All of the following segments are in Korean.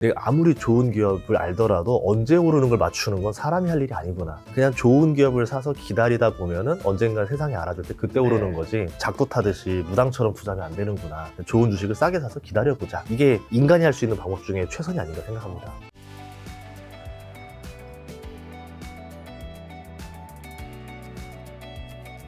내가 아무리 좋은 기업을 알더라도 언제 오르는 걸 맞추는 건 사람이 할 일이 아니구나. 그냥 좋은 기업을 사서 기다리다 보면은 언젠가 세상이 알아줄 때 그때 오르는 거지, 작두 타듯이 무당처럼 투자하면 안 되는구나. 좋은 주식을 싸게 사서 기다려보자. 이게 인간이 할 수 있는 방법 중에 최선이 아닌가 생각합니다.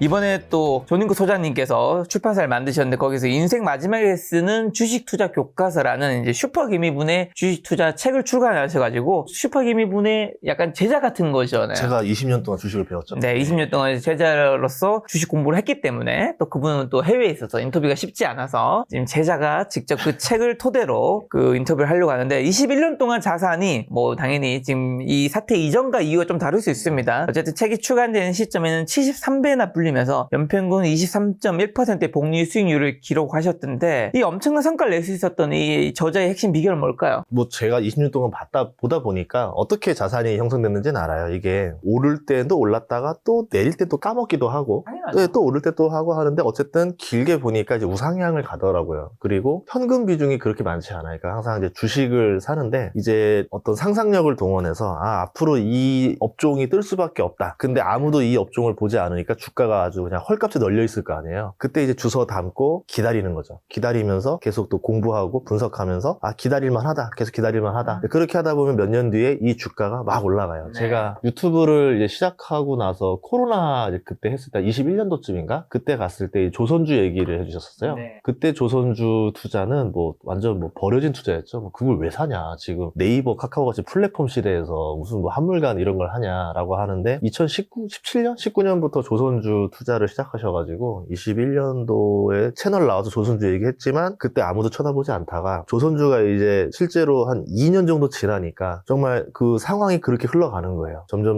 이번에 또 조닝구 소장님께서 출판사를 만드셨는데 거기서 인생 마지막에 쓰는 주식 투자 교과서라는 이제 슈퍼기미분의 주식 투자 책을 출간하셔가지고 슈퍼기미분의 약간 제자 같은 거잖아요. 제가 20년 동안 주식을 배웠죠. 네, 20년 동안 제자로서 주식 공부를 했기 때문에 또 그분은 또 해외에 있어서 인터뷰가 쉽지 않아서 지금 제자가 직접 그 책을 토대로 그 인터뷰를 하려고 하는데 21년 동안 자산이 뭐 당연히 지금 이 사태 이전과 이후가 좀 다를 수 있습니다. 어쨌든 책이 출간되는 시점에는 73배나 불리면서 연평균 23.1%의 복리 수익률을 기록하셨던데 이 엄청난 성과를 낼 수 있었던 이 저자의 핵심 비결은 뭘까요? 뭐 제가 20년 동안 보다 보니까 어떻게 자산이 형성됐는지는 알아요. 이게 오를 때도 올랐다가 또 내릴 때 또 까먹기도 하고, 네, 또 오를 때 또 하고 하는데 어쨌든 길게 보니까 이제 우상향을 가더라고요. 그리고 현금 비중이 그렇게 많지 않아요. 그러니까 항상 이제 주식을 사는데 이제 어떤 상상력을 동원해서 앞으로 이 업종이 뜰 수밖에 없다. 근데 아무도 이 업종을 보지 않으니까 주가가 아주 그냥 헐값에 널려 있을 거 아니에요. 그때 이제 주워 담고 기다리는 거죠. 기다리면서 계속 또 공부하고 분석하면서 기다릴만 하다. 계속 기다릴만 하다. 그렇게 하다 보면 몇 년 뒤에 이 주가가 막 올라가요. 네. 제가 유튜브를 이제 시작하고 나서 코로나 이제 그때 했을 때 21년도쯤인가? 그때 갔을 때 조선주 얘기를 해주셨었어요. 네. 그때 조선주 투자는 뭐 완전 뭐 버려진 투자였죠. 뭐 그걸 왜 사냐. 지금 네이버, 카카오 같이 플랫폼 시대에서 무슨 뭐 한물간 이런 걸 하냐라고 하는데 17년? 19년부터 조선주 투자를 시작하셔가지고 21년도에 채널 나와서 조선주 얘기했지만 그때 아무도 쳐다보지 않다가 조선주가 이제 실제로 한 2년 정도 지나니까 정말 그 상황이 그렇게 흘러가는 거예요. 점점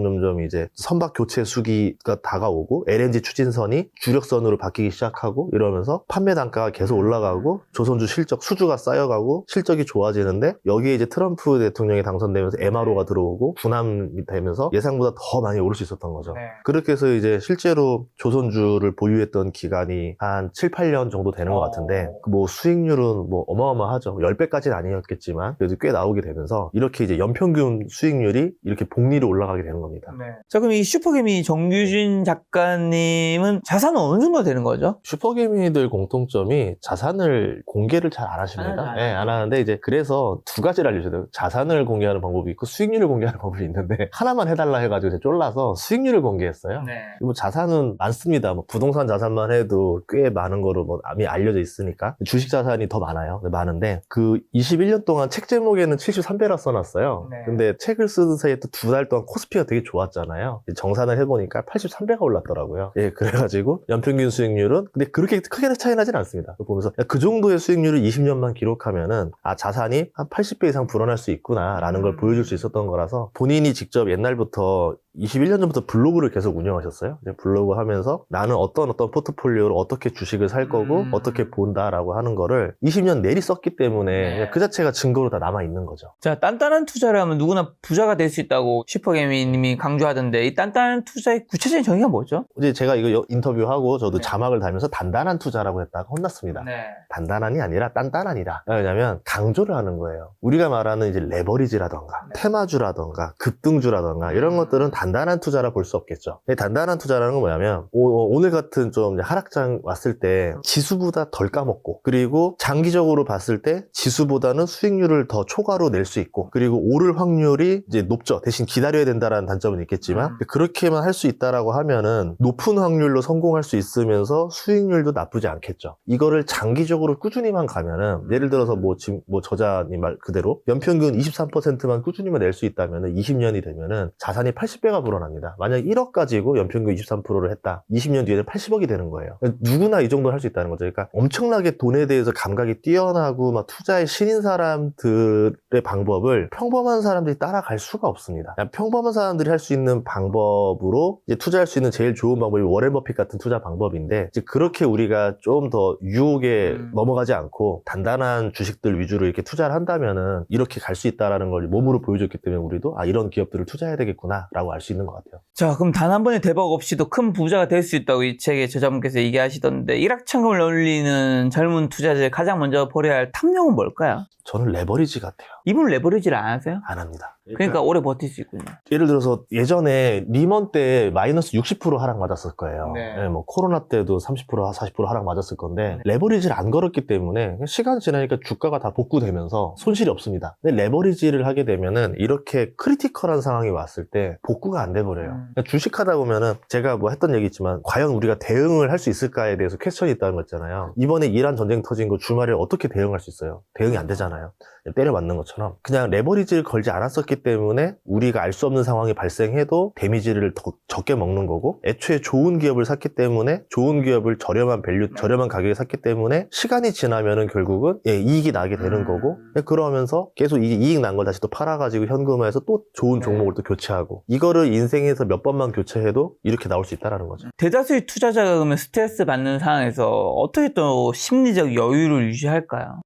이제 선박 교체 수기가 다가오고 LNG 추진선이 주력선으로 바뀌기 시작하고 이러면서 판매 단가가 계속 올라가고 조선주 실적 수주가 쌓여가고 실적이 좋아지는데 여기에 이제 트럼프 대통령이 당선되면서 MRO가 들어오고 분함이 되면서 예상보다 더 많이 오를 수 있었던 거죠. 네. 그렇게 해서 이제 실제로 조선주를 보유했던 기간이 한 7, 8년 정도 되는 것 같은데 뭐 수익률은 뭐 어마어마하죠. 10배까지는 아니었겠지만 그래도 꽤 나오게 되면서 이렇게 이제 연평균 수익률이 이렇게 복리로 올라가게 되는 겁니다. 네. 자, 그럼 이 슈퍼개미 정규진 작가님은 자산은 어느 정도 되는 거죠? 슈퍼개미들 공통점이 자산을 공개를 잘 안 하십니다. 네, 안 하는데 이제 그래서 두 가지를 알려줘요. 자산을 공개하는 방법이 있고 수익률을 공개하는 방법이 있는데 하나만 해달라 해가지고 제가 쫄라서 수익률을 공개했어요. 네. 뭐 자산은 많습니다. 뭐 부동산 자산만 해도 꽤 많은 거로 뭐 이미 알려져 있으니까 주식 자산이 더 많아요. 많은데 그 21년 동안 책 제목에는 73배라 써놨어요. 네. 근데 책을 쓰는 사이에 또 2달 동안 코스피가 되게 좋았잖아요. 정산을 해보니까 83배가 올랐더라고요. 예, 그래가지고 연평균 수익률은 근데 그렇게 크게 차이 나진 않습니다. 보면서 그 정도의 수익률을 20년만 기록하면은 자산이 한 80배 이상 불어날 수 있구나라는 걸 보여줄 수 있었던 거라서 본인이 직접 옛날부터 21년 전부터 블로그를 계속 운영하셨어요. 블로그 하면서 나는 어떤 포트폴리오로 어떻게 주식을 살 거고 어떻게 본다라고 하는 거를 20년 내리 썼기 때문에 네. 그 자체가 증거로 다 남아있는 거죠. 자, 단단한 투자를 하면 누구나 부자가 될 수 있다고 슈퍼개미님이 강조하던데 이 단단한 투자의 구체적인 정의가 뭐죠? 이제 제가 이거 인터뷰하고 저도 네. 자막을 달면서 단단한 투자라고 했다가 혼났습니다. 네. 단단한이 아니라 단단한이다. 왜냐면 강조를 하는 거예요. 우리가 말하는 이제 레버리지라던가 테마주라던가 급등주라던가 이런 것들은 단단한 투자라 볼 수 없겠죠. 단단한 투자라는 건 뭐냐면 오늘 같은 좀 하락장 왔을 때 지수보다 덜 까먹고 그리고 장기적으로 봤을 때 지수보다는 수익률을 더 초과로 낼 수 있고 그리고 오를 확률이 이제 높죠. 대신 기다려야 된다라는 단점은 있겠지만 그렇게만 할 수 있다라고 하면은 높은 확률로 성공할 수 있으면서 수익률도 나쁘지 않겠죠. 이거를 장기적으로 꾸준히만 가면은 예를 들어서 뭐 지금 뭐 저자님 말 그대로 연평균 23%만 꾸준히만 낼 수 있다면은 20년이 되면은 자산이 80배가 불어납니다. 만약 1억 가지고 연평균 23%를 했다. 20년 뒤에는 80억이 되는 거예요. 누구나 이 정도 할 수 있다는 거죠. 그러니까 엄청나게 돈에 대해서 감각이 뛰어나고 막 투자에 신인 사람들의 방법을 평범한 사람들이 따라갈 수가 없습니다. 그냥 평범한 사람들이 할 수 있는 방법으로 이제 투자할 수 있는 제일 좋은 방법이 워렌 버핏 같은 투자 방법인데 이제 그렇게 우리가 좀 더 유혹에 넘어가지 않고 단단한 주식들 위주로 이렇게 투자를 한다면은 이렇게 갈 수 있다라는 걸 몸으로 보여줬기 때문에 우리도 이런 기업들을 투자해야 되겠구나라고 알 수 있는 것 같아요. 자, 그럼 단 한 번의 대박 없이도 큰 부자가 부자가 될 수 있다고 이 책의 저자분께서 얘기하시던데 일확천금을 올리는 젊은 투자자들 가장 먼저 버려야 할 탐욕은 뭘까요? 저는 레버리지 같아요. 이분 레버리지를 안 하세요? 안 합니다. 그러니까 오래 버틸 수 있군요. 예를 들어서 예전에 리먼 때 마이너스 60% 하락 맞았을 거예요. 네. 예, 뭐 코로나 때도 30% 40% 하락 맞았을 건데 레버리지를 안 걸었기 때문에 시간 지나니까 주가가 다 복구되면서 손실이 없습니다. 근데 레버리지를 하게 되면은 이렇게 크리티컬한 상황이 왔을 때 복구가 안 돼버려요. 그러니까 주식하다 보면은 제가 뭐 했던 얘기 있지만 과연 우리가 대응을 할 수 있을까에 대해서 퀘스천이 있다는 거 있잖아요. 이번에 이란 전쟁 터진 거 주말에 어떻게 대응할 수 있어요? 대응이 안 되잖아요. 때려 맞는 것처럼 그냥 레버리지를 걸지 않았었기 때문에 우리가 알 수 없는 상황이 발생해도 데미지를 더 적게 먹는 거고 애초에 좋은 기업을 샀기 때문에 좋은 기업을 저렴한 밸류, 저렴한 가격에 샀기 때문에 시간이 지나면은 결국은 이익이 나게 되는 거고 그러면서 계속 이게 이익 난 걸 다시 또 팔아가지고 현금화해서 또 좋은 종목을 또 교체하고 이거를 인생에서 몇 번만 교체해도 이렇게 나올 수 있다는 거죠. 대다수의 투자자가 그러면 스트레스 받는 상황에서 어떻게 또 심리적 여유를 유지할까요?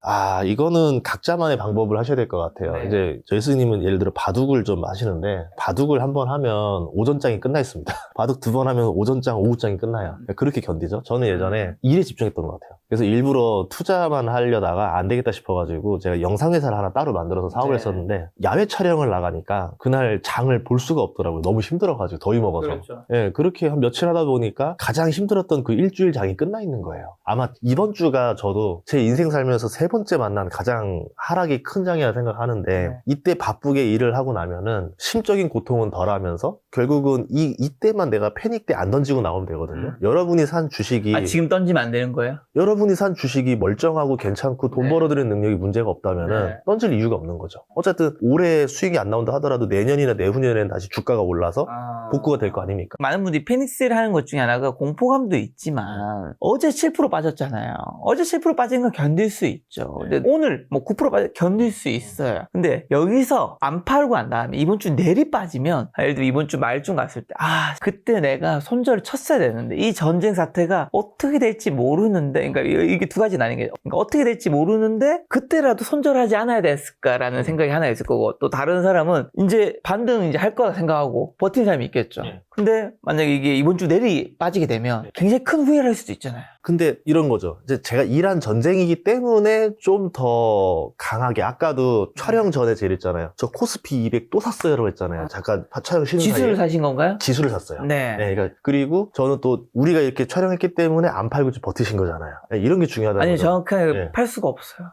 이거는 각자만의 방법을 하셔야 될 것 같아요. 네. 이제 저희 스님은 예를 들어 바둑을 좀 하시는데 바둑을 한 번 하면 오전장이 끝나 있습니다. 바둑 두 번 하면 오전장, 오후장이 끝나요. 그렇게 견디죠. 저는 예전에 일에 집중했던 것 같아요. 그래서 일부러 투자만 하려다가 안 되겠다 싶어가지고 제가 영상회사를 하나 따로 만들어서 사업을 했었는데 야외 촬영을 나가니까 그날 장을 볼 수가 없더라고요. 너무 힘들어가지고 더위 먹어서. 그렇죠. 그렇게 한 며칠 하다 보니까 가장 힘들었던 그 일주일 장이 끝나 있는 거예요. 아마 이번 주가 저도 제 인생 살면서 세 번째 만난 가장 하락이 큰 장이라 생각하는데 이때 바쁘게 일을 하고 나면은 심적인 고통은 덜하면서 결국은 이때만 내가 패닉 때 안 던지고 나오면 되거든요. 여러분이 산 주식이 지금 던지면 안 되는 거예요? 여러분이 산 주식이 멀쩡하고 괜찮고 돈 벌어들이는 능력이 문제가 없다면은 던질 이유가 없는 거죠. 어쨌든 올해 수익이 안 나온다 하더라도 내년이나 내후년에는 다시 주가가 올라서 복구가 될 거 아닙니까? 많은 분들이 패닉셀을 하는 것 중에 하나가 공포감도 있지만 어제 7% 빠졌잖아요. 어제 7% 빠진 건 견딜 수 있죠. 근데 오늘 뭐 9% 빠져 견딜 수 있어요. 근데 여기서 안 팔고 난 다음에 이번 주 내리 빠지면 예를 들어 이번 주 말쯤 갔을 때 그때 내가 손절을 쳤어야 되는데 이 전쟁 사태가 어떻게 될지 모르는데 그러니까 이게 두 가지 나뉘는 게 그러니까 어떻게 될지 모르는데 그때라도 손절하지 않아야 됐을까라는 생각이 하나 있을 거고 또 다른 사람은 이제 반등 이제 할 거라 생각하고 버틴 사람이 있겠죠. 근데 만약에 이게 이번 주 내리 빠지게 되면 굉장히 큰 후회를 할 수도 있잖아요. 근데 이런 거죠. 이제 제가 일한 전쟁이기 때문에 좀 더 강하게 아까도 촬영 전에 제일 했잖아요. 저 코스피 200 또 샀어요라고 했잖아요. 잠깐 촬영 쉬는 사이에 지수를 사신 건가요? 지수를 샀어요. 네. 그러니까 그리고 저는 또 우리가 이렇게 촬영했기 때문에 안 팔고 좀 버티신 거잖아요. 이런 게 중요하다는 아니 거죠. 정확하게 팔 수가 없어요.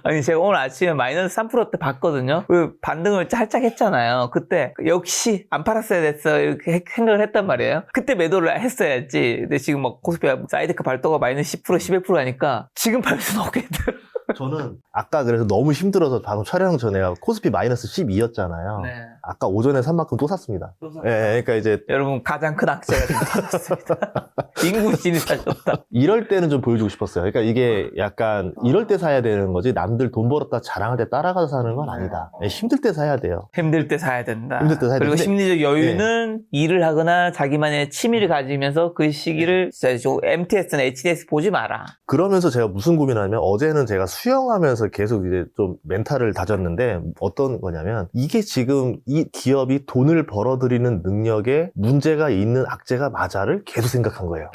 아니 제가 오늘 아침에 마이너스 3%때 봤거든요. 그 반등을 살짝 했잖아요. 그때 역시 안 팔았어야 됐어 이렇게 생각을 했단 말이에요. 그때 매도를 했어야지. 근데 지금 막 코스피가 사이드카 발도가 마이너스 10% 11% 하니까 지금 팔 수는 없겠더라고요. 저는 아까 그래서 너무 힘들어서 방금 촬영 전에 코스피 마이너스 12였잖아요. 네. 아까 오전에 산 만큼 또 샀습니다. 그러니까 이제 여러분 가장 큰 악재가 좀 터졌습니다. 인구신이 사셨다. 이럴 때는 좀 보여주고 싶었어요. 그러니까 이게 약간 이럴 때 사야 되는 거지 남들 돈 벌었다 자랑할 때 따라가서 사는 건 아니다. 힘들 때 사야 돼요. 힘들 때 사야 된다. 힘들 때 사야 그리고 되는데, 심리적 여유는 일을 하거나 자기만의 취미를 가지면서 그 시기를 진짜 MTS나 HTS 보지 마라. 그러면서 제가 무슨 고민하냐면 어제는 제가 수영하면서 계속 이제 좀 멘탈을 다졌는데 어떤 거냐면 이게 지금 이 기업이 돈을 벌어들이는 능력에 문제가 있는 악재가 맞아를 계속 생각한 거예요.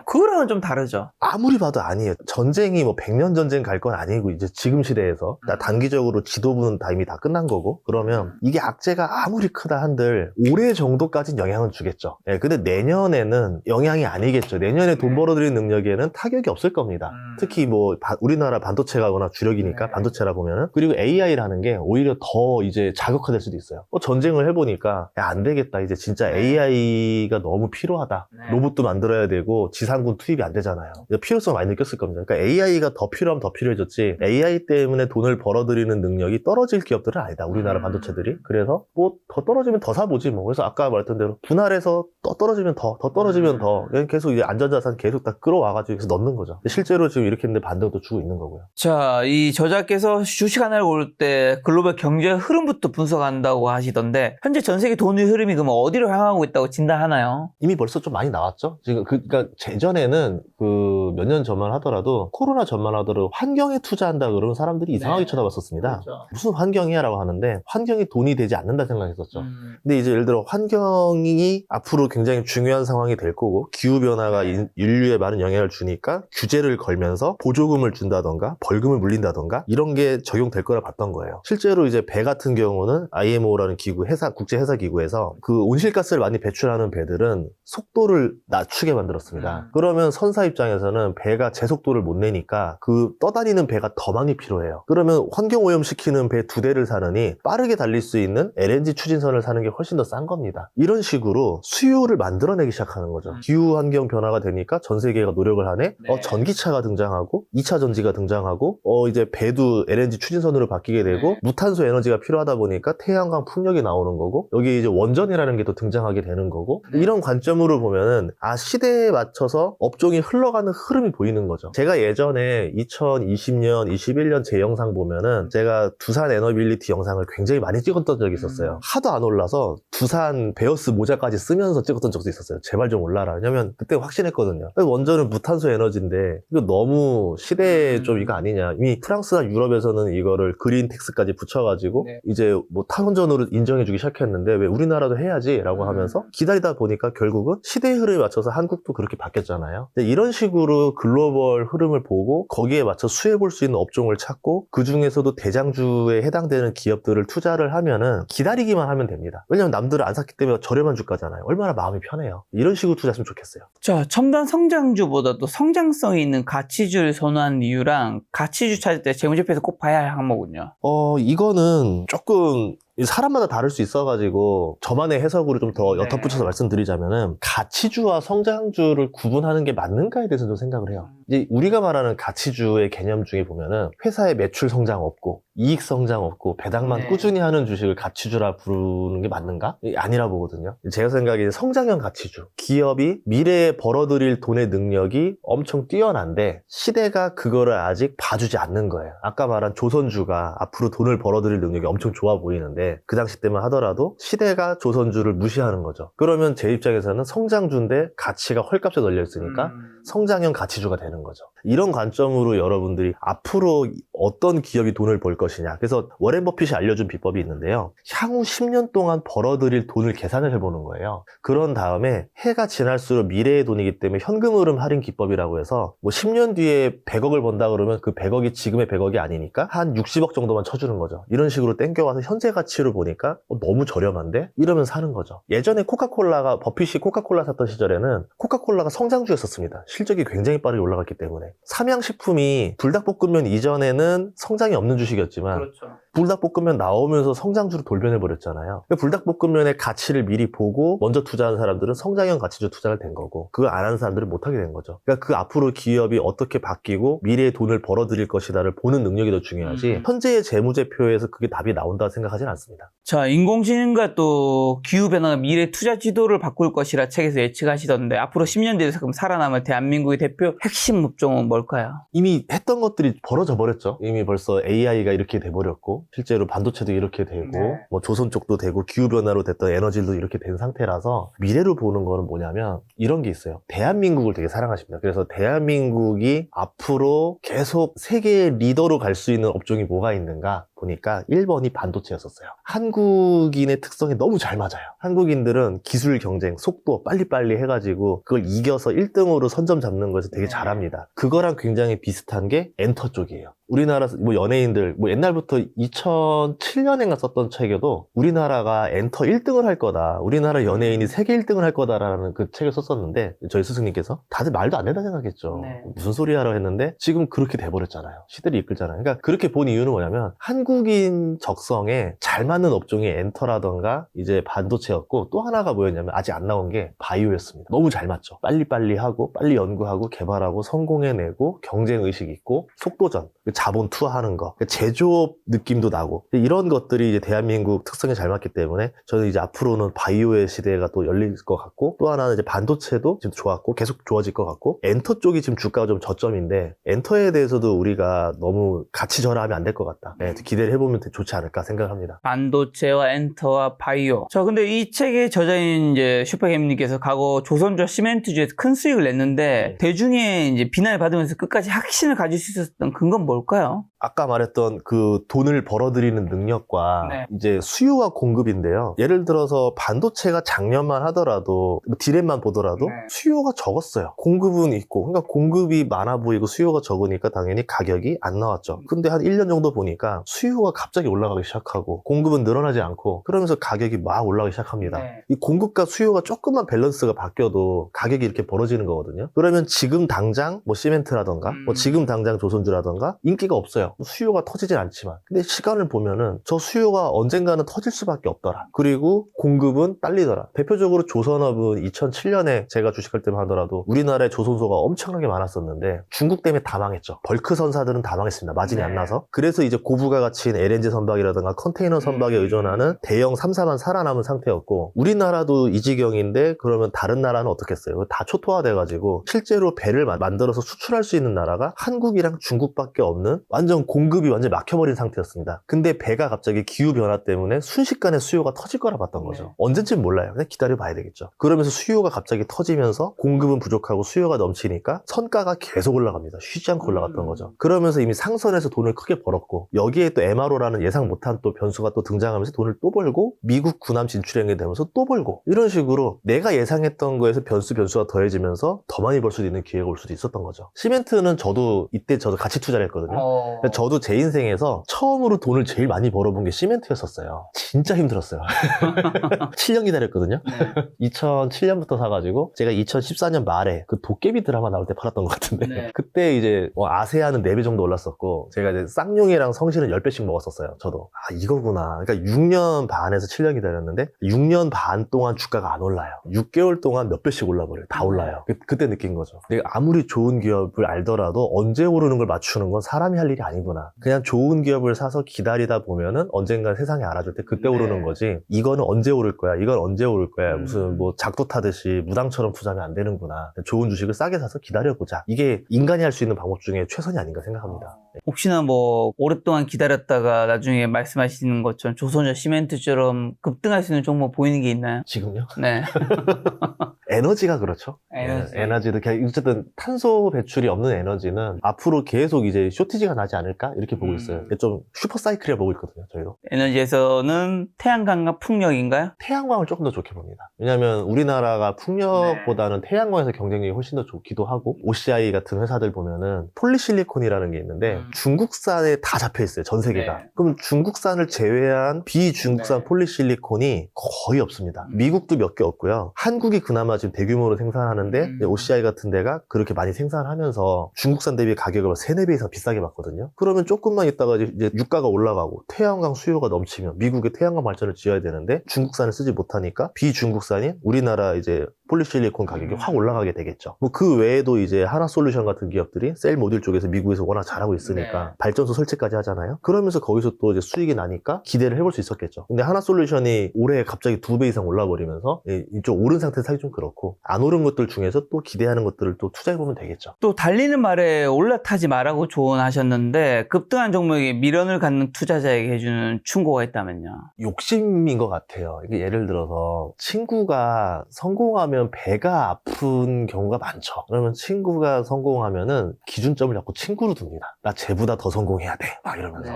그거랑은 좀 다르죠. 아무리 봐도 아니에요. 전쟁이 뭐 100년 전쟁 갈 건 아니고 이제 지금 시대에서 단기적으로 지도부는 다 이미 다 끝난 거고 그러면 이게 악재가 아무리 크다 한들 올해 정도까지는 영향은 주겠죠. 근데 내년에는 영향이 아니겠죠. 내년에 돈 벌어들이는 능력에는 타격이 없을 겁니다. 특히 뭐 우리나라 반도체가거나 주력이니까 반도체라 보면은 그리고 AI라는 게 오히려 더 이제 자극화될 수도 있어요. 전쟁을 해보니까 야, 안 되겠다. 이제 진짜 AI가 너무 필요하다. 로봇도 만들어야 되고 지상군 투입이 안 되잖아요. 필요성 많이 느꼈을 겁니다. 그러니까 AI가 더 필요하면 더 필요해졌지 AI 때문에 돈을 벌어들이는 능력이 떨어질 기업들은 아니다. 우리나라 반도체들이. 그래서 뭐 더 떨어지면 더 사보지 뭐. 그래서 아까 말했던 대로 분할해서 떨어지면 더 떨어지면 더 계속 이제 안전자산 계속 다 끌어와가지고 여기서 넣는 거죠. 실제로 지금 이렇게 했는데 반등도 주고 있는 거고요. 자, 이 저자께서 주식 하나를 고를 때 글로벌 경제 흐름부터 분석한다고 하시던데 현재 전 세계 돈의 흐름이 그러면 어디로 향하고 있다고 진단하나요? 이미 벌써 좀 많이 나왔죠. 지금 그러니까 예전에는 그 몇 년 전만 하더라도 코로나 전만 하더라도 환경에 투자한다 그러면 사람들이 이상하게 쳐다봤었습니다. 그렇죠. 무슨 환경이야라고 하는데 환경이 돈이 되지 않는다 생각했었죠. 근데 이제 예를 들어 환경이 앞으로 굉장히 중요한 상황이 될 거고 기후변화가 인류에 많은 영향을 주니까 규제를 걸면서 보조금을 준다던가 벌금을 물린다던가 이런 게 적용될 거라 봤던 거예요. 실제로 이제 배 같은 경우는 IMO라는 기구, 국제회사기구에서 그 온실가스를 많이 배출하는 배들은 속도를 낮추게 만들었습니다. 그러면 선사 입장에서는 배가 제속도를 못 내니까 그 떠다니는 배가 더 많이 필요해요. 그러면 환경오염시키는 배 2대를 사느니 빠르게 달릴 수 있는 LNG 추진선을 사는 게 훨씬 더 싼 겁니다. 이런 식으로 수요를 만들어내기 시작하는 거죠. 기후환경 변화가 되니까 전 세계가 노력을 하네. 전기차가 등장하고 2차 전지가 등장하고 이제 배도 LNG 추진선으로 바뀌게 되고 무탄소 에너지가 필요하다 보니까 태양광 풍력이 나오는 거고 여기 이제 원전이라는 게 또 등장하게 되는 거고 이런 관점으로 보면은 시대에 맞춰서 업종이 흘러가는 흐름이 보이는 거죠. 제가 예전에 2020년, 21년 제 영상 보면은 제가 두산 에너빌리티 영상을 굉장히 많이 찍었던 적이 있었어요. 하도 안 올라서 두산 베어스 모자까지 쓰면서 찍었던 적도 있었어요. 제발 좀 올라라. 왜냐면 그때 확신했거든요. 원전은 무탄소 에너지인데 이거 너무 시대에 좀 이거 아니냐. 이미 프랑스나 유럽에서는 이거를 그린 텍스까지 붙여가지고 이제 뭐 탈원전으로 인정해주기 시작했는데 왜 우리나라도 해야지 라고 하면서 기다리다 보니까 결국은 시대의 흐름에 맞춰서 한국도 그렇게 바뀌었잖아요. 이런 식으로 글로벌 흐름을 보고 거기에 맞춰 수혜볼 수 있는 업종을 찾고 그 중에서도 대장주에 해당되는 기업들을 투자를 하면은 기다리기만 하면 됩니다. 왜냐면 남들은 안 샀기 때문에 저렴한 주가잖아요. 얼마나 마음이 편해요. 이런 식으로 투자했으면 좋겠어요. 자, 첨단 성장주보다도 성장성이 있는 가치주를 선호하는 이유랑 가치주 찾을 때 재무제표에서 꼭 봐야 할 항목은요? 이거는 조금 사람마다 다를 수 있어가지고 저만의 해석으로 좀 더 엿붙여서 말씀드리자면은 가치주와 성장주를 구분하는 게 맞는가에 대해서 좀 생각을 해요. 이제 우리가 말하는 가치주의 개념 중에 보면은 회사의 매출 성장 없고 이익 성장 없고 배당만 꾸준히 하는 주식을 가치주라 부르는 게 맞는가? 아니라 보거든요. 제가 생각에 성장형 가치주, 기업이 미래에 벌어들일 돈의 능력이 엄청 뛰어난데 시대가 그거를 아직 봐주지 않는 거예요. 아까 말한 조선주가 앞으로 돈을 벌어들일 능력이 엄청 좋아 보이는데 그 당시 때만 하더라도 시대가 조선주를 무시하는 거죠. 그러면 제 입장에서는 성장주인데 가치가 헐값에 널려있으니까 성장형 가치주가 되는 거죠. 이런 관점으로 여러분들이 앞으로 어떤 기업이 돈을 벌 것이냐. 그래서 워렌 버핏이 알려준 비법이 있는데요. 향후 10년 동안 벌어들일 돈을 계산을 해보는 거예요. 그런 다음에 해가 지날수록 미래의 돈이기 때문에 현금 흐름 할인 기법이라고 해서 뭐 10년 뒤에 100억을 번다 그러면 그 100억이 지금의 100억이 아니니까 한 60억 정도만 쳐주는 거죠. 이런 식으로 땡겨와서 현재 가치를 보니까 너무 저렴한데? 이러면 사는 거죠. 예전에 버핏이 코카콜라 샀던 시절에는 코카콜라가 성장주였었습니다. 실적이 굉장히 빠르게 올라갔기 때문에. 삼양식품이 불닭볶음면 이전에는 성장이 없는 주식이었지만 불닭볶음면 나오면서 성장주로 돌변해버렸잖아요. 불닭볶음면의 가치를 미리 보고 먼저 투자한 사람들은 성장형 가치주 투자를 된 거고 그걸 안 하는 사람들은 못하게 된 거죠. 그러니까 그 앞으로 기업이 어떻게 바뀌고 미래의 돈을 벌어들일 것이다를 보는 능력이 더 중요하지 현재의 재무제표에서 그게 답이 나온다고 생각하지는 않습니다. 자, 인공지능과 또 기후변화가 미래 투자 지도를 바꿀 것이라 책에서 예측하시던데 앞으로 10년 뒤에서 그럼 살아남을 대한민국의 대표 핵심 업종은 뭘까요? 이미 했던 것들이 벌어져 버렸죠. 이미 벌써 AI가 이렇게 돼버렸고 실제로 반도체도 이렇게 되고 뭐 조선 쪽도 되고 기후변화로 됐던 에너지도 이렇게 된 상태라서 미래로 보는 거는 뭐냐면 이런 게 있어요. 대한민국을 되게 사랑하십니다. 그래서 대한민국이 앞으로 계속 세계의 리더로 갈 수 있는 업종이 뭐가 있는가 보니까 1번이 반도체였었어요. 한국인의 특성이 너무 잘 맞아요. 한국인들은 기술 경쟁, 속도 빨리빨리 해가지고 그걸 이겨서 1등으로 선점 잡는 것을 되게 잘합니다. 그거랑 굉장히 비슷한 게 엔터 쪽이에요. 우리나라 뭐 연예인들 뭐 옛날부터 2007년인가 썼던 책에도 우리나라가 엔터 1등을 할 거다. 우리나라 연예인이 세계 1등을 할 거다라는 그 책을 썼었는데 저희 스승님께서 다들 말도 안 된다 생각했죠. 무슨 소리 하러 했는데 지금 그렇게 돼버렸잖아요. 시대를 이끌잖아요. 그러니까 그렇게 본 이유는 뭐냐면 한국인 적성에 잘 맞는 업종이 엔터라던가 이제 반도체였고 또 하나가 뭐였냐면 아직 안 나온 게 바이오였습니다. 너무 잘 맞죠. 빨리빨리 하고 빨리 연구하고 개발하고 성공해내고 경쟁의식 있고 속도전 자본 투하하는 거, 제조업 느낌도 나고 이런 것들이 이제 대한민국 특성에 잘 맞기 때문에 저는 이제 앞으로는 바이오의 시대가 또 열릴 것 같고 또 하나는 이제 반도체도 지금 좋았고 계속 좋아질 것 같고 엔터 쪽이 지금 주가가 좀 저점인데 엔터에 대해서도 우리가 너무 가치 절하하면 안 될 것 같다. 기대 기대를 해보면 좋지 않을까 생각합니다. 반도체와 엔터와 바이오. 자, 근데 이 책의 저자인 이제 슈퍼게임님께서 과거 조선주와 시멘트주에서 큰 수익을 냈는데 대중의 이제 비난을 받으면서 끝까지 확신을 가질 수 있었던 근거는 뭘까요? 아까 말했던 그 돈을 벌어들이는 능력과 네. 이제 수요와 공급인데요. 예를 들어서 반도체가 작년만 하더라도 뭐 디램만 보더라도 네. 수요가 적었어요. 공급은 있고 그러니까 공급이 많아 보이고 수요가 적으니까 당연히 가격이 안 나왔죠. 근데 한 1년 정도 보니까 수요가 갑자기 올라가기 시작하고 공급은 늘어나지 않고 그러면서 가격이 막 올라가기 시작합니다. 네. 이 공급과 수요가 조금만 밸런스가 바뀌어도 가격이 이렇게 벌어지는 거거든요. 그러면 지금 당장 뭐 시멘트라던가 뭐 지금 당장 조선주라던가 인기가 없어요. 수요가 터지진 않지만 근데 시간을 보면은 저 수요가 언젠가는 터질 수밖에 없더라. 그리고 공급은 딸리더라. 대표적으로 조선업은 2007년에 제가 주식할 때만 하더라도 우리나라에 조선소가 엄청나게 많았었는데 중국 때문에 다 망했죠. 벌크 선사들은 다 망했습니다. 마진이 안 나서. 그래서 이제 고부가 가치인 LNG 선박이라든가 컨테이너 선박에 의존하는 대형 3, 4만 살아남은 상태였고 우리나라도 이 지경인데 그러면 다른 나라는 어떻겠어요? 다 초토화돼가지고 실제로 배를 만들어서 수출할 수 있는 나라가 한국이랑 중국밖에 없는 완전 공급이 완전 막혀버린 상태였습니다. 근데 배가 갑자기 기후변화 때문에 순식간에 수요가 터질 거라 봤던 거죠. 언젠지는 몰라요. 그냥 기다려봐야 되겠죠. 그러면서 수요가 갑자기 터지면서 공급은 부족하고 수요가 넘치니까 선가가 계속 올라갑니다. 쉬지 않고 올라갔던 거죠. 그러면서 이미 상선에서 돈을 크게 벌었고 여기에 또 MRO라는 예상 못한 또 변수가 또 등장하면서 돈을 또 벌고 미국 군함 진출행위 되면서 또 벌고 이런 식으로 내가 예상했던 거에서 변수가 더해지면서 더 많이 벌 수도 있는 기회가 올 수도 있었던 거죠. 시멘트는 저도 같이 투자를 했거든요. 저도 제 인생에서 처음으로 돈을 제일 많이 벌어본 게 시멘트였었어요. 진짜 힘들었어요. 7년 기다렸거든요. 2007년부터 사가지고 제가 2014년 말에 그 도깨비 드라마 나올 때 팔았던 것 같은데 그때 이제 아세아는 4배 정도 올랐었고 제가 이제 쌍용이랑 성실은 10배씩 먹었었어요. 저도 이거구나. 그러니까 6년 반에서 7년 기다렸는데 6년 반 동안 주가가 안 올라요. 6개월 동안 몇 배씩 올라버려요. 다 올라요. 그때 느낀 거죠. 내가 아무리 좋은 기업을 알더라도 언제 오르는 걸 맞추는 건 사람이 할 일이 아니구나. 그냥 좋은 기업을 사서 기다리다 보면은 언젠가 세상이 알아줄 때 그때 오르는 거지. 이거는 언제 오를 거야. 이건 언제 오를 거야. 무슨 뭐 작두 타듯이 무당처럼 투자하면 안 되는구나. 좋은 주식을 싸게 사서 기다려보자. 이게 인간이 할 수 있는 방법 중에 최선이 아닌가 생각합니다. 혹시나 뭐 오랫동안 기다렸다가 나중에 말씀하시는 것처럼 조선주 시멘트처럼 급등할 수 있는 종목 보이는 게 있나요? 지금요? 네. 에너지가 그렇죠. 에너지도 어쨌든 탄소 배출이 없는 에너지는 앞으로 계속 이제 쇼티지가 나지 않을까 이렇게 보고 있어요. 좀 슈퍼사이클이라 보고 있거든요. 저희도. 에너지에서는 태양광과 풍력인가요? 태양광을 조금 더 좋게 봅니다. 왜냐하면 우리나라가 풍력보다는 태양광에서 경쟁력이 훨씬 더 좋기도 하고 OCI 같은 회사들 보면은 폴리실리콘이라는 게 있는데 중국산에 다 잡혀 있어요. 전 세계가. 그럼 중국산을 제외한 비중국산 폴리실리콘이 거의 없습니다. 미국도 몇 개 없고요. 한국이 그나마 지금 대규모로 생산하는데 OCI 같은 데가 그렇게 많이 생산하면서 중국산 대비 가격을 3, 4배 이상 비싸게 받거든요. 그러면 조금만 있다가 이제 유가가 올라가고 태양광 수요가 넘치면 미국의 태양광 발전을 지어야 되는데 중국산을 쓰지 못하니까 비중국산인 우리나라 이제 폴리실리콘 가격이 확 올라가게 되겠죠. 뭐 그 외에도 이제 하나솔루션 같은 기업들이 셀 모듈 쪽에서 미국에서 워낙 잘하고 있으니까 발전소 설치까지 하잖아요. 그러면서 거기서 또 이제 수익이 나니까 기대를 해볼 수 있었겠죠. 근데 하나솔루션이 올해 갑자기 2배 이상 올라버리면서 이쪽 오른 상태에서 사기 좀 그렇고 안 오른 것들 중에서 또 기대하는 것들을 또 투자해보면 되겠죠. 또 달리는 말에 올라타지 말라고 조언하셨는데 급등한 종목에 미련을 갖는 투자자에게 해주는 충고가 있다면요? 욕심인 것 같아요. 이게 예를 들어서 친구가 성공하면 배가 아픈 경우가 많죠. 그러면 친구가 성공하면은 기준점을 잡고 친구로 둡니다. 나 쟤보다 더 성공해야 돼. 막 이러면서.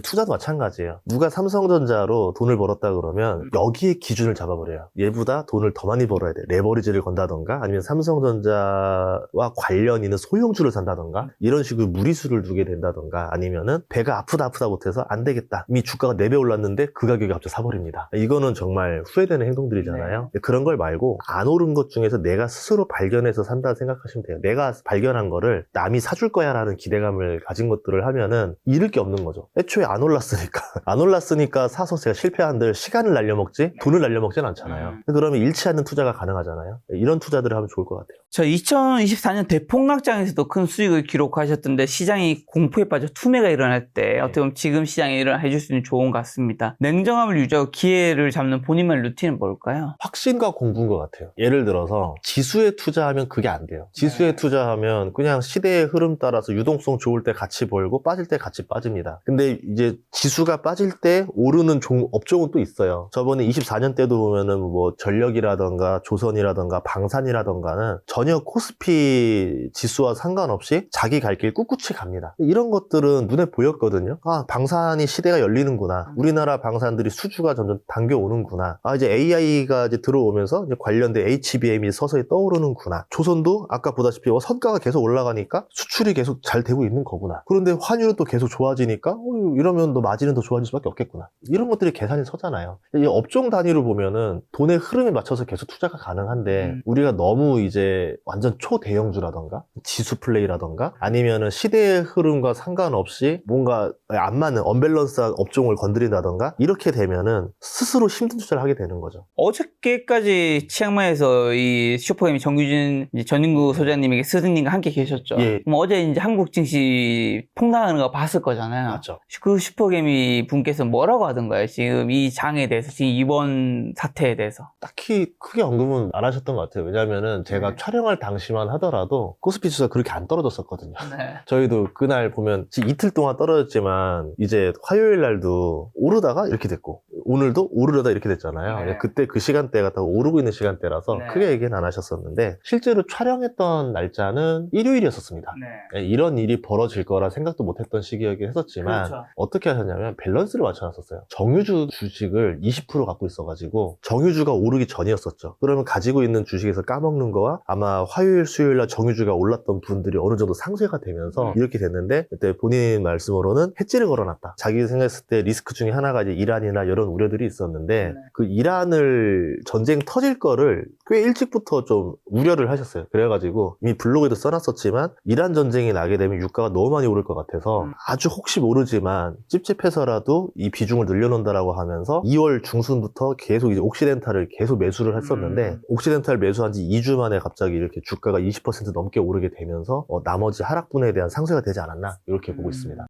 투자도 마찬가지예요. 누가 삼성전자로 돈을 벌었다 그러면 여기에 기준을 잡아버려요. 얘보다 돈을 더 많이 벌어야 돼. 레버리지를 건다던가 아니면 삼성전자와 관련 있는 소형주를 산다던가 이런 식으로 무리수를 두게 된다던가 아니면은 배가 아프다 못해서 안 되겠다. 이미 주가가 4배 올랐는데 그 가격에 갑자기 사버립니다. 이거는 정말 후회되는 행동들이잖아요. 그런 걸 말고 안 오른 것 중에서 내가 스스로 발견해서 산다 생각하시면 돼요. 내가 발견한 거를 남이 사줄 거야 라는 기대감을 가진 것들을 하면은 잃을 게 없는 거죠. 애초에 안 올랐으니까 사서 제가 실패한들 시간을 날려먹지 돈을 날려먹진 않잖아요. 그러면 잃지 않는 투자가 가능하잖아요. 이런 투자들을 하면 좋을 것 같아요. 저 2024년 대폭락장에서도 큰 수익을 기록하셨던데 시장이 공포에 빠져 투매가 일어날 때 어떻게 보면 지금 시장에 해줄 수 있는 조언 같습니다. 냉정함을 유지하고 기회를 잡는 본인만의 루틴은 뭘까요? 확신과 공부인 것 같아요. 예를 들어서 지수에 투자하면 그게 안 돼요. 지수에 투자하면 그냥 시대의 흐름 따라서 유동성 좋을 때 같이 벌고 빠질 때 같이 빠집니다. 근데 이제 지수가 빠질 때 오르는 업종은 또 있어요. 저번에 24년 때도 보면은 뭐 전력이라던가 조선이라던가 방산이라던가는 전혀 코스피 지수와 상관없이 자기 갈 길 꿋꿋이 갑니다. 이런 것들은 눈에 보였거든요. 아, 방산이 시대가 열리는구나. 우리나라 방산들이 수주가 점점 당겨오는구나. 아, 이제 AI가 이제 들어오면서 이제 관련된 HBM이 서서히 떠오르는구나. 조선도 아까 보다시피 선가가 계속 올라가니까 수출이 계속 잘 되고 있는 거구나. 그런데 환율은 또 계속 좋아지니까 이러면 너 마진은 더 좋아질 수밖에 없겠구나. 이런 것들이 계산이 서잖아요. 이 업종 단위로 보면은 돈의 흐름에 맞춰서 계속 투자가 가능한데 우리가 너무 이제 완전 초대형주라던가 지수 플레이라던가 아니면은 시대의 흐름과 상관없이 뭔가 안 맞는 언밸런스한 업종을 건드린다던가 이렇게 되면은 스스로 힘든 투자를 하게 되는 거죠. 어저께까지 치앙마이에서 이 슈퍼게임 정규진 전인구 소장님에게 스승님과 함께 계셨죠. 예. 그럼 어제 이제 한국 증시 폭락하는 거 봤을 거잖아요. 맞죠. 그 슈퍼게임 분께서 뭐라고 하던가요? 지금 이 장에 대해서, 지금 이번 사태에 대해서. 딱히 크게 언급은 안 하셨던 것 같아요. 왜냐면은 제가 네. 촬영할 당시만 하더라도 코스피 지수가 그렇게 안 떨어졌었거든요. 네. 저희도 그날 보면 지금 이틀 동안 떨어졌지만 이제 화요일 날도 오르다가 이렇게 됐고 오늘도 오르려다 이렇게 됐잖아요. 네. 그때 그 시간대가 딱 오르고 있는 시간대라서 네. 크게 얘기는 안 하셨었는데 실제로 촬영했던 날짜는 일요일이었었습니다. 네. 이런 일이 벌어질 거라 생각도 못했던 시기이긴 했었지만 그렇죠. 어떻게 하셨냐면 밸런스를 맞춰놨었어요. 정유주 주식을 20% 갖고 있어가지고 정유주가 오르기 전이었었죠. 그러면 가지고 있는 주식에서 까먹는 거와 아마 화요일 수요일날 정유주가 올랐던 분들이 어느 정도 상쇄가 되면서 이렇게 됐는데 그때 본인 말씀으로는 해지를 걸어놨다. 자기 생각했을 때 리스크 중에 하나가 이제 이란이나 이런 우려들이 있었는데 그 이란을 전쟁 터질 거를 꽤 일찍부터 좀 우려를 하셨어요. 그래가지고 이미 블로그에도 써놨었지만 이란 전쟁이 나게 되면 유가가 너무 많이 오를 것 같아서 아주 혹시 모르지만 찝찝해서라도 이 비중을 늘려놓는다라고 하면서 2월 중순부터 계속 이제 옥시덴탈을 계속 매수를 했었는데 옥시덴탈 매수한 지 2주 만에 갑자기 이렇게 주가가 20% 넘게 오르게 되면서 나머지 하락분에 대한 상쇄가 되지 않았나 이렇게 보고 있습니다.